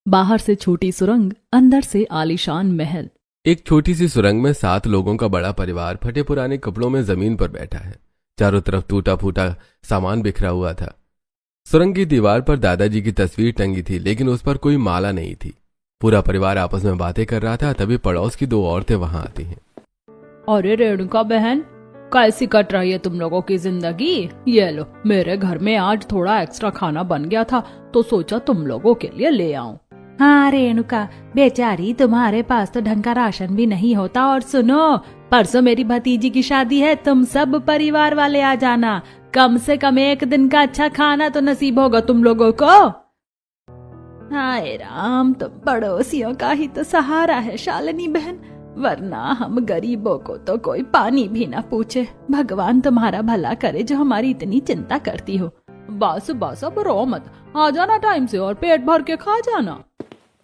बाहर से छोटी सुरंग, अंदर से आलीशान महल। एक छोटी सी सुरंग में 7 लोगों का बड़ा परिवार फटे पुराने कपड़ों में जमीन पर बैठा है। चारों तरफ टूटा फूटा सामान बिखरा हुआ था। सुरंग की दीवार पर दादाजी की तस्वीर टंगी थी, लेकिन उस पर कोई माला नहीं थी। पूरा परिवार आपस में बातें कर रहा था, तभी पड़ोस की 2 औरतें वहां आती हैं। अरे रेणुका बहन, कैसी कट रही है तुम लोगों की जिंदगी? ये लो, मेरे घर में आज थोड़ा एक्स्ट्रा खाना बन गया था तो सोचा तुम लोगों के लिए ले आऊं। हाँ रेणुका बेचारी, तुम्हारे पास तो ढंग का राशन भी नहीं होता। और सुनो, परसों मेरी भतीजी की शादी है, तुम सब परिवार वाले आ जाना। कम से कम एक दिन का अच्छा खाना तो नसीब होगा तुम लोगों को। हाय राम, तुम पड़ोसियों का ही तो सहारा है शालिनी बहन, वरना हम गरीबों को तो कोई पानी भी ना पूछे। भगवान तुम्हारा भला करे जो हमारी इतनी चिंता करती हो। बस बस अब रो मत, आ जाना टाइम से और पेट भर के खा जाना।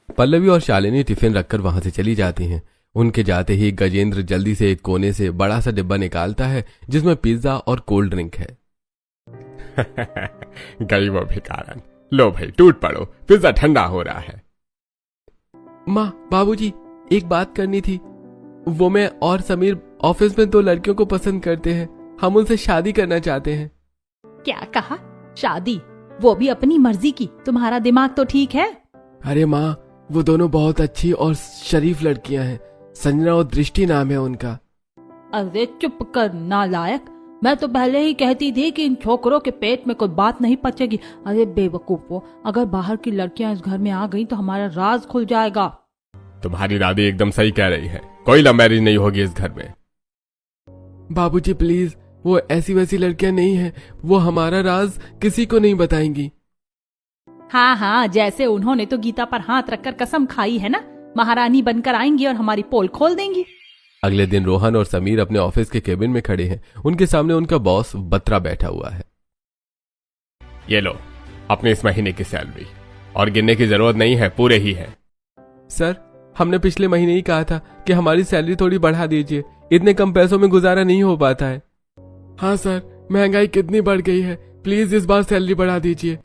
पल्लवी और शालिनी टिफिन रखकर वहां से चली जाती हैं। उनके जाते ही गजेंद्र जल्दी से एक कोने से बड़ा सा डिब्बा निकालता है जिसमें पिज्जा और कोल्ड ड्रिंक है। गरीबों भिखारन, लो भाई टूट पड़ो, पिज्जा ठंडा हो रहा है। माँ, बाबूजी, एक बात करनी थी। वो मैं और समीर ऑफिस में 2 लड़कियों को पसंद करते हैं। हम उनसे शादी करना चाहते हैं। क्या कहा? शादी? वो भी अपनी मर्जी की? तुम्हारा दिमाग तो ठीक है? अरे माँ, वो दोनों बहुत अच्छी और शरीफ लड़कियां हैं। संजना और दृष्टि नाम है उनका। अरे चुप कर नालायक, मैं तो पहले ही कहती थी कि इन छोकरों के पेट में कोई बात नहीं पचेगी। अरे बेवकूफो, अगर बाहर की लड़कियां इस घर में आ गई तो हमारा राज खुल जाएगा। तुम्हारी दादी एकदम सही कह रही है, कोई लव मैरिज नहीं होगी इस घर में। बाबूजी प्लीज, वो ऐसी वैसी लड़कियां नहीं है। वो हमारा राज किसी को नहीं बताएंगी। हाँ हाँ, जैसे उन्होंने तो गीता पर हाथ रखकर कसम खाई है ना, महारानी बनकर आएंगी और हमारी पोल खोल देंगी। अगले दिन रोहन और समीर अपने ऑफिस के केबिन में खड़े हैं। उनके सामने उनका बॉस बत्रा बैठा हुआ है। ये लो अपने इस महीने की सैलरी, और गिनने की जरूरत नहीं है, पूरे ही है। सर, हमने पिछले महीने ही कहा था कि हमारी सैलरी थोड़ी बढ़ा दीजिए। इतने कम पैसों में गुजारा नहीं हो पाता है। हाँ सर, महंगाई कितनी बढ़ गई है, प्लीज इस बार सैलरी बढ़ा दीजिए।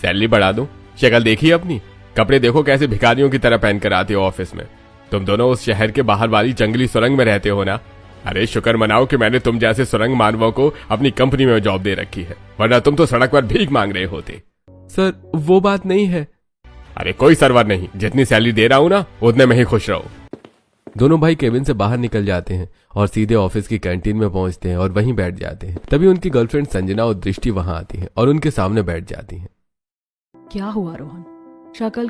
सैलरी बढ़ा दूं? शक्ल देखिए अपनी, कपड़े देखो कैसे भिखारियों की तरह पहन कर आते हो ऑफिस में। तुम दोनों उस शहर के बाहर वाली जंगली सुरंग में रहते हो ना। अरे शुक्र मनाओ कि मैंने तुम जैसे सुरंग मानवों को अपनी कंपनी में जॉब दे रखी है, वरना तुम तो सड़क पर भीख मांग रहे होते। सर, वो बात नहीं है। अरे कोई सर्वर नहीं, जितनी सैलरी दे रहा हूं ना उतने में ही खुश रहो। दोनों भाई केबिन से बाहर निकल जाते हैं और सीधे ऑफिस की कैंटीन में पहुंचते हैं और वहीं बैठ जाते हैं। तभी उनकी गर्लफ्रेंड संजना और दृष्टि वहां आती है और उनके सामने बैठ जाती हैं। क्या हुआ रोहन? शक्ल